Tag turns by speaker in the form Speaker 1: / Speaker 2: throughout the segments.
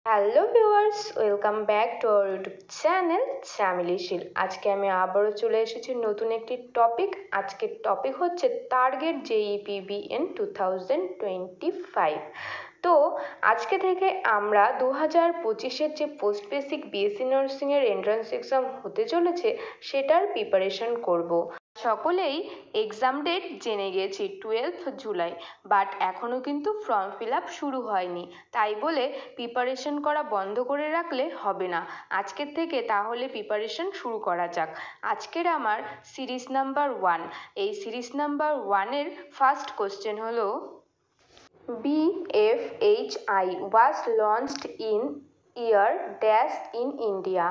Speaker 1: Hello viewers, welcome back to our YouTube channel Chameli Sheel. আজকে আমি আবারও চলে এসেছি নতুন একটি টপিক। আজকের টপিক হচ্ছে টার্গেট JEPBN 2025। তো আজকে থেকে আমরা 2025-এর যে পোস্ট বেসিক BSc নার্সিংয়ের এন্ট্রান্স এক্সাম হতে চলেছে সেটার প্রিপারেশন করব। সকলেই এক্সাম ডেট জেনে গেছি 12 জুলাই, বাট এখনও কিন্তু ফর্ম ফিল আপ শুরু হয়নি। তাই বলে প্রিপারেশন করা বন্ধ করে রাখলে হবে না। আজকের থেকে তাহলে প্রিপারেশন শুরু করা যাক। আজকের আমার সিরিজ নাম্বার 1। এই সিরিজ নাম্বার 1-এর ফার্স্ট কোশ্চেন হলো BFHI was launched in year dash in India.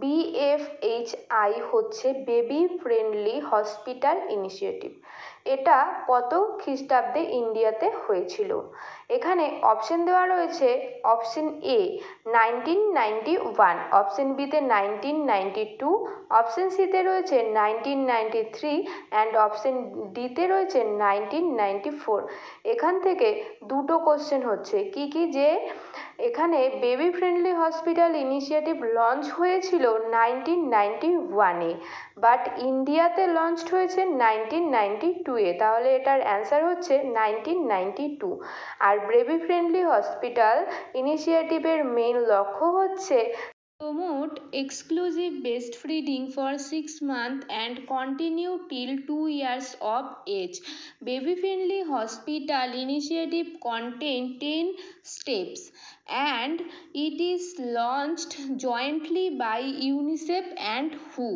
Speaker 1: BFHI হচ্ছে বেবি ফ্রেন্ডলি হসপিটাল ইনিশিয়েটিভ। এটা কত খ্রিস্টাব্দে ইন্ডিয়াতে হয়েছিল? এখানে অপশন দেওয়া রয়েছে অপশন এ 1991, অপশন বিতে 1992, অপশন সিতে রয়েছে 1993 অ্যান্ড অপশন ডিতে রয়েছে 1994। এখান থেকে দুটো কোশ্চেন হচ্ছে কি যে এখানে baby friendly hospital initiative launch হয়েছিল 1991-এ, বাট ইন্ডিয়াতে লঞ্চ হয়েছে 1992-এ। তাহলে এটার অ্যান্সার হচ্ছে 1992। আর বেবি ফ্রেন্ডলি হসপিটাল ইনিশিয়েটিভের মেইন লক্ষ্য হচ্ছে promote exclusive breastfeeding for 6 months and continue till 2 years of age. Baby friendly hospital initiative contain 10 steps and it is launched jointly by UNICEF and WHO.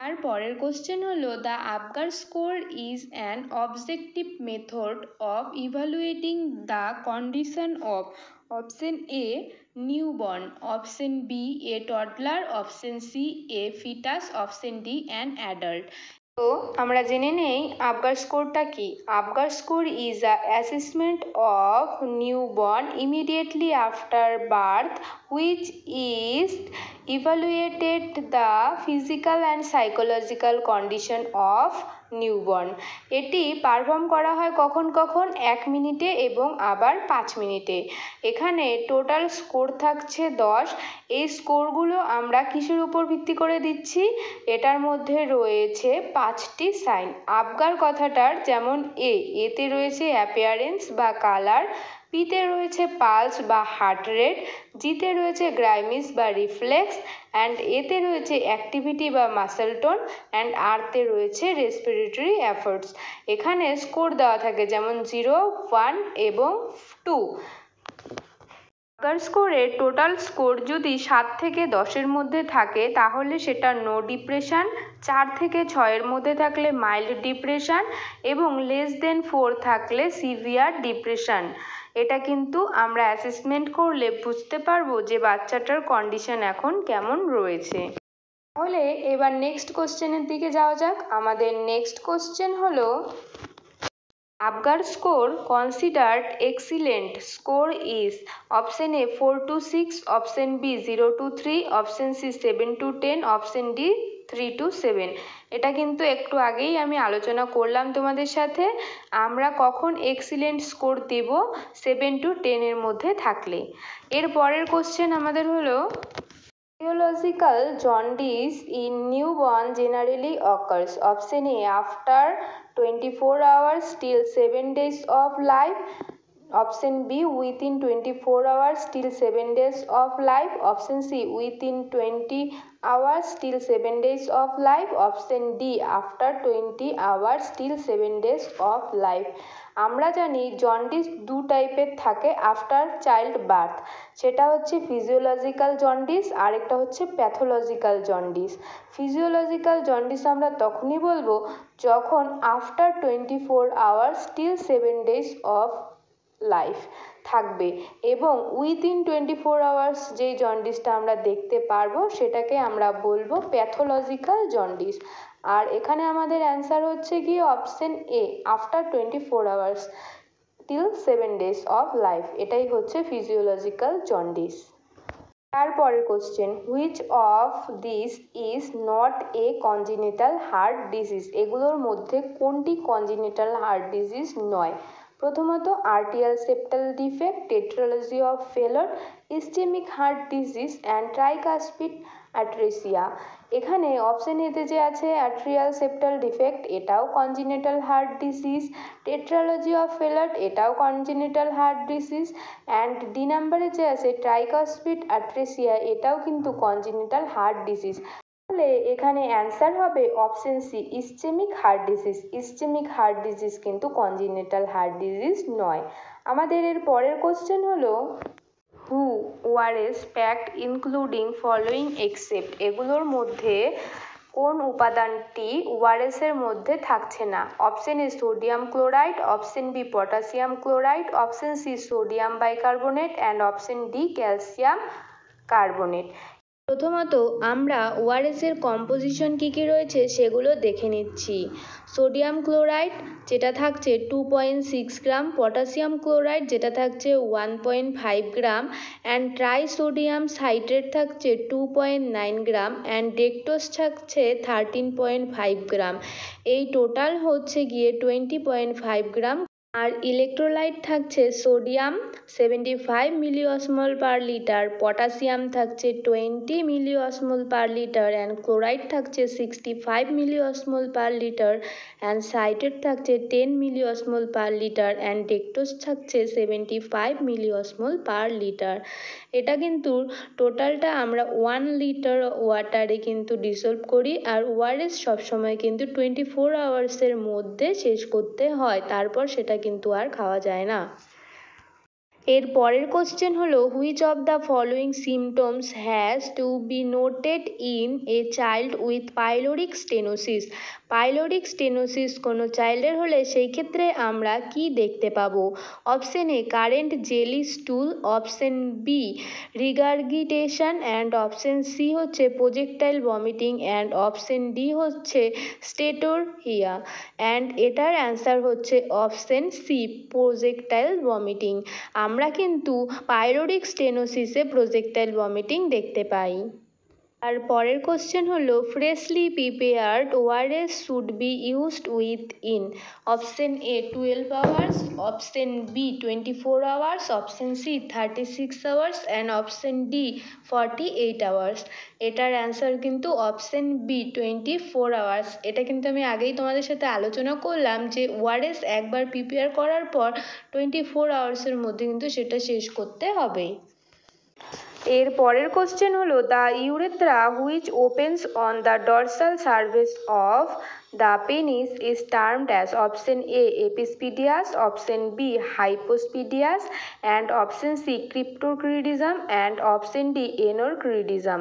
Speaker 1: আর পরের question হলো the Apgar score is an objective method of evaluating the condition of option A newborn, option B a toddler, option C a fetus, option D an adult. তো আমরা জেনে নেই Apgar স্কোরটা কি। Apgar score is a assessment of newborn immediately after birth which is evaluated the physical and psychological condition of newborn. এটি perform করা হয় কখন কখন? 1 মিনিটে এবং আবার 5 মিনিটে। এখানে টোটাল স্কোর থাকছে 10। এই স্কোরগুলো আমরা কিসের উপর ভিত্তি করে দিচ্ছি? এটার মধ্যে রয়েছে 5টি সাইন। আবগার কথাটার যেমন এতে রয়েছে অ্যাপিয়ারেন্স বা কালার, পিতে রয়েছে পালস বা হার্ট রেট, জিতে রয়েছে গ্রাইমিস বা রিফ্লেক্স, অ্যান্ড এতে রয়েছে অ্যাক্টিভিটি বা মাসেল টোন, অ্যান্ড আরতে রয়েছে রেসপিরেটরি এফোর্টস। এখানে স্কোর দেওয়া থাকে যেমন 0, 1 এবং 2। আবগার স্কোরের টোটাল স্কোর যদি 7 থেকে 10-এর মধ্যে থাকে তাহলে সেটা নো ডিপ্রেশন, 4 থেকে 6-এর মধ্যে থাকলে মাইল্ড ডিপ্রেশন এবং লেস দেন 4 থাকলে সিভিয়ার ডিপ্রেশন। এটা কিন্তু আমরা অ্যাসেসমেন্ট করলে বুঝতে পারবো যে বাচ্চাটার কন্ডিশন এখন কেমন রয়েছে। তাহলে এবার নেক্সট কোশ্চেনের দিকে যাওয়া যাক। আমাদের নেক্সট কোশ্চেন হলো Apgar score considered excellent score is option A 4 to 6, option B 0 to 3, option C 7 to 10, option D 3 to 7। এটা কিন্তু একটু আগেই আমি আলোচনা করলাম তোমাদের সাথে। আমরা কখন এক্সিলেন্ট স্কোর দেব? 7 to 10-এর মধ্যে থাকলে। এর পরের কোশ্চেন আমাদের হলো physiological jaundice in newborn generally occurs. Option A after 24 hours till 7 days of life. Option B within 24 hours till 7 days of life. Option C within 20 hours till 7 days of life. Option D after 20 hours till 7 days of life. আমরা জানি jaundice দু টাইপের থাকে after child birth, সেটা হচ্ছে physiological jaundice আর একটা হচ্ছে pathological jaundice. Physiological jaundice আমরা তখনই বলবো যখন after 24 hours till 7 days of life থাকবে, এবং উইদিন 24 আওয়ার্স যেই জন্ডিসটা আমরা দেখতে পারবো সেটাকে আমরা বলবো প্যাথোলজিক্যাল জন্ডিস। আর এখানে আমাদের অ্যান্সার হচ্ছে কি option A after 24 hours till 7 days of life. এটাই হচ্ছে ফিজিওলজিক্যাল জন্ডিস। তারপরের question which of this is not a congenital heart disease. এগুলোর মধ্যে কোনটি কনজিনিটাল হার্ট ডিজিজ নয়? প্রথমত atrial septal defect, tetralogy of Fallot, ischemic heart disease and tricuspid atresia. এখানে option এতে যে আছে আর্ট্রিয়াল সেপ্টাল ডিফেক্ট, এটাও congenital heart disease, tetralogy of Fallot, এটাও congenital heart disease, and D নাম্বারে যে আছে ট্রাইকাসপিড অ্যাট্রেসিয়া, এটাও কিন্তু কনজিনেটাল হার্ট ডিজিজ। তাহলে এখানে অ্যান্সার হবে option C, ischemic heart disease. Ischemic heart disease কিন্তু কনজিনেটাল হার্ট ডিজিজ নয়। আমাদের এর পরের কোশ্চেন হলো হু ORS packed including following except, এগুলোর মধ্যে কোন উপাদানটি ওআরএস এর মধ্যে থাকছে না? Option A sodium chloride, option B potassium chloride, option C sodium bicarbonate and option D calcium carbonate. প্রথমত আমরা ওআরএস এর কম্পোজিশন কী কী রয়েছে সেগুলো দেখে নিচ্ছি। সোডিয়াম ক্লোরাইড যেটা থাকছে 2.6 গ্রাম, পটাশিয়াম ক্লোরাইড যেটা থাকছে 1.5 গ্রাম, অ্যান্ড ট্রাইসোডিয়াম সাইট্রেট থাকছে 2.9 গ্রাম, অ্যান্ড ডেক্টোজ থাকছে 13.5 গ্রাম। এই টোটাল হচ্ছে গিয়ে 20.5 গ্রাম। আর ইলেকট্রোলাইট থাকছে সোডিয়াম 75 মিলিঅসমোল পার লিটার, পটাশিয়াম থাকছে 20 মিলিঅসমোল পার লিটার, অ্যান্ড ক্লোরাইড থাকছে 65 মিলিঅসমোল পার লিটার, অ্যান্ড সাইট্রেট থাকছে 10 মিলিঅসমোল পার লিটার, অ্যান্ড ডেক্টোজ থাকছে 75 মিলিঅসমোল পার লিটার। এটা কিন্তু টোটালটা আমরা 1 লিটার ওয়াটারে কিন্তু ডিসলভ করি, আর ওআরএস সবসময় কিন্তু 24 আওয়ার্সের মধ্যে শেষ করতে হয়, তারপর সেটা কিন্তু আর খাওয়া যায় না। এর পরের কোশ্চেন হলো which of the following symptoms has to be noted in a child with pyloric stenosis. Pyloric stenosis কোনো চাইল্ডের হলে সেই ক্ষেত্রে আমরা কি দেখতে পাবো? Option A current jelly stool, option B regurgitation, and option C হচ্ছে projectile vomiting, and option D হচ্ছে স্টেটোরহিয়া, অ্যান্ড এটার অ্যান্সার হচ্ছে অপশন সি প্রোজেক্টাইল ভমিটিং। আমরা কিন্তু পাইলোরিক স্টেনোসিসে প্রোজেক্টাইল ভমিটিং দেখতে পাই। আর পরের কোশ্চেন হলো freshly prepared ORS should be used within. Option A 12 hours, option B 24 hours, option C 36 hours, and option D 48 hours. এটার answer কিন্তু option B 24 hours. এটা কিন্তু আমি আগেই তোমাদের সাথে আলোচনা করলাম যে ওআরএস একবার প্রিপেয়ার করার পর 24 আওয়ার্সের মধ্যে কিন্তু সেটা শেষ করতে হবে। এর পরের কোশ্চেন হলো the urethra which opens on the dorsal surface of the penis is termed as. Option A epispadias, option B hypospadias, and option C cryptorchidism, and option D anorchidism.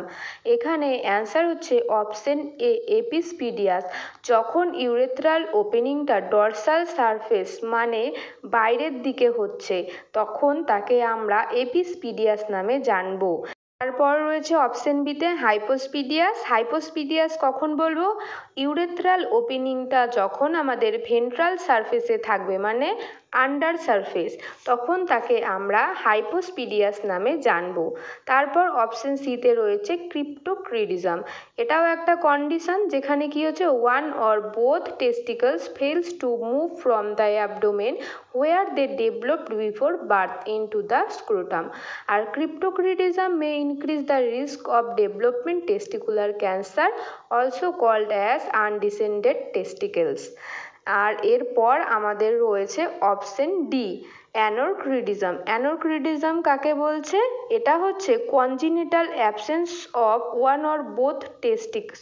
Speaker 1: এখানে অ্যান্সার হচ্ছে অপশন এ এপিসপিডিয়াস। যখন urethral ওপেনিংটা dorsal surface মানে বাইরের দিকে হচ্ছে তখন তাকে আমরা এপিসপিডিয়াস নামে জানবো। তারপর রয়েছে অপশন বিতে হাইপোস্পিডিয়াস। হাইপোস্পিডিয়াস কখন বলবো? ইউরেথ্রাল ওপেনিংটা যখন আমাদের ভেন্ট্রাল সারফেসে থাকবে মানে আন্ডার সারফেস, তখন তাকে আমরা হাইপোস্পিডিয়াস নামে জানবো। তারপর অপশন সিতে রয়েছে ক্রিপ্টোক্রিডিজম। এটাও একটা কন্ডিশন যেখানে কি হচ্ছে one or both testicles fails to move from the abdomen where they developed before birth into the scrotum. আর cryptorchidism may increase the risk of developing testicular cancer, also called as undescended testicles. আর এরপর আমাদের রয়েছে option D অ্যানোরক্রিডিজম। অ্যানোরক্রিডিজম কাকে বলছে? এটা হচ্ছে congenital absence of one or both testicles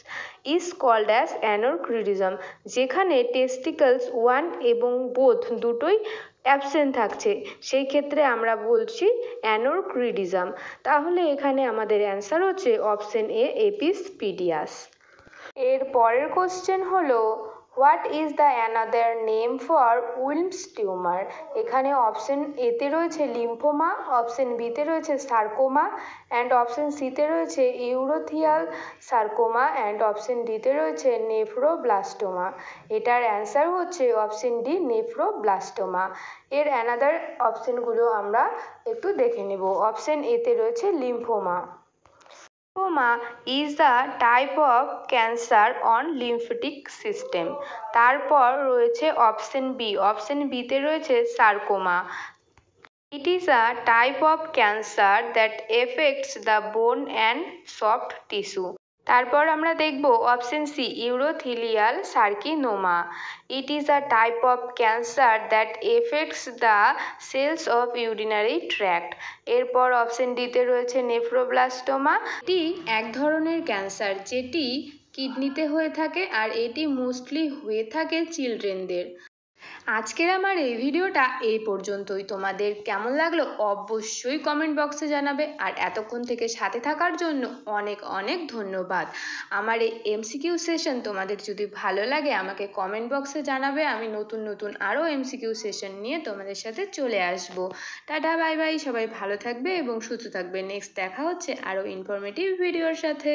Speaker 1: is called as anorchidism, যেখানে testicles one এবং বোথ দুটোই অ্যাবসেন্ট থাকছে, সেই ক্ষেত্রে আমরা বলছি অ্যানোরক্রিডিজম। তাহলে এখানে আমাদের অ্যান্সার হচ্ছে অপশন এ এপিসপিডিয়াস। এর পরের কোশ্চেন হলো what is the another name for Wilms tumour. এখানে অপশন এতে রয়েছে লিম্ফোমা, অপশন বিতে রয়েছে সার্কোমা, অ্যান্ড অপশন সিতে রয়েছে ইউরোথিয়াল সার্কোমা, অ্যান্ড অপশন ডিতে রয়েছে নেফ্রোব্লাস্টোমা। এটার অ্যান্সার হচ্ছে অপশন ডি নেফ্রোব্লাস্টোমা। এর অ্যানাদার অপশনগুলো আমরা একটু দেখে নেব। অপশন এতে রয়েছে lymphoma. Lymphoma is the type of cancer on lymphatic system. তারপর রয়েছে অপশন বি, অপশন বিতে রয়েছে sarcoma. It is a type of cancer that affects the bone and soft tissue. তারপর আমরা দেখব option C, urothelial carcinoma. It is a type of cancer that affects the cells of urinary tract. এরপর option ডিতে রয়েছে nephroblastoma. এটি এক ধরনের cancer যেটি কিডনিতে হয়ে থাকে, আর এটি মোস্টলি হয়ে থাকে চিলড্রেনদের। আজকের আমার এই ভিডিওটা এই পর্যন্তই। তোমাদের কেমন লাগলো অবশ্যই কমেন্ট বক্সে জানাবে, আর এতক্ষণ থেকে সাথে থাকার জন্য অনেক অনেক ধন্যবাদ। আমার এই এমসিকিউ সেশন তোমাদের যদি ভালো লাগে আমাকে কমেন্ট বক্সে জানাবে, আমি নতুন নতুন আরও এমসিকিউ সেশন নিয়ে তোমাদের সাথে চলে আসবো। টাটা, বাই বাই, সবাই ভালো থাকবে এবং সুস্থ থাকবে। নেক্সট দেখা হচ্ছে আরও ইনফরমেটিভ ভিডিওর সাথে।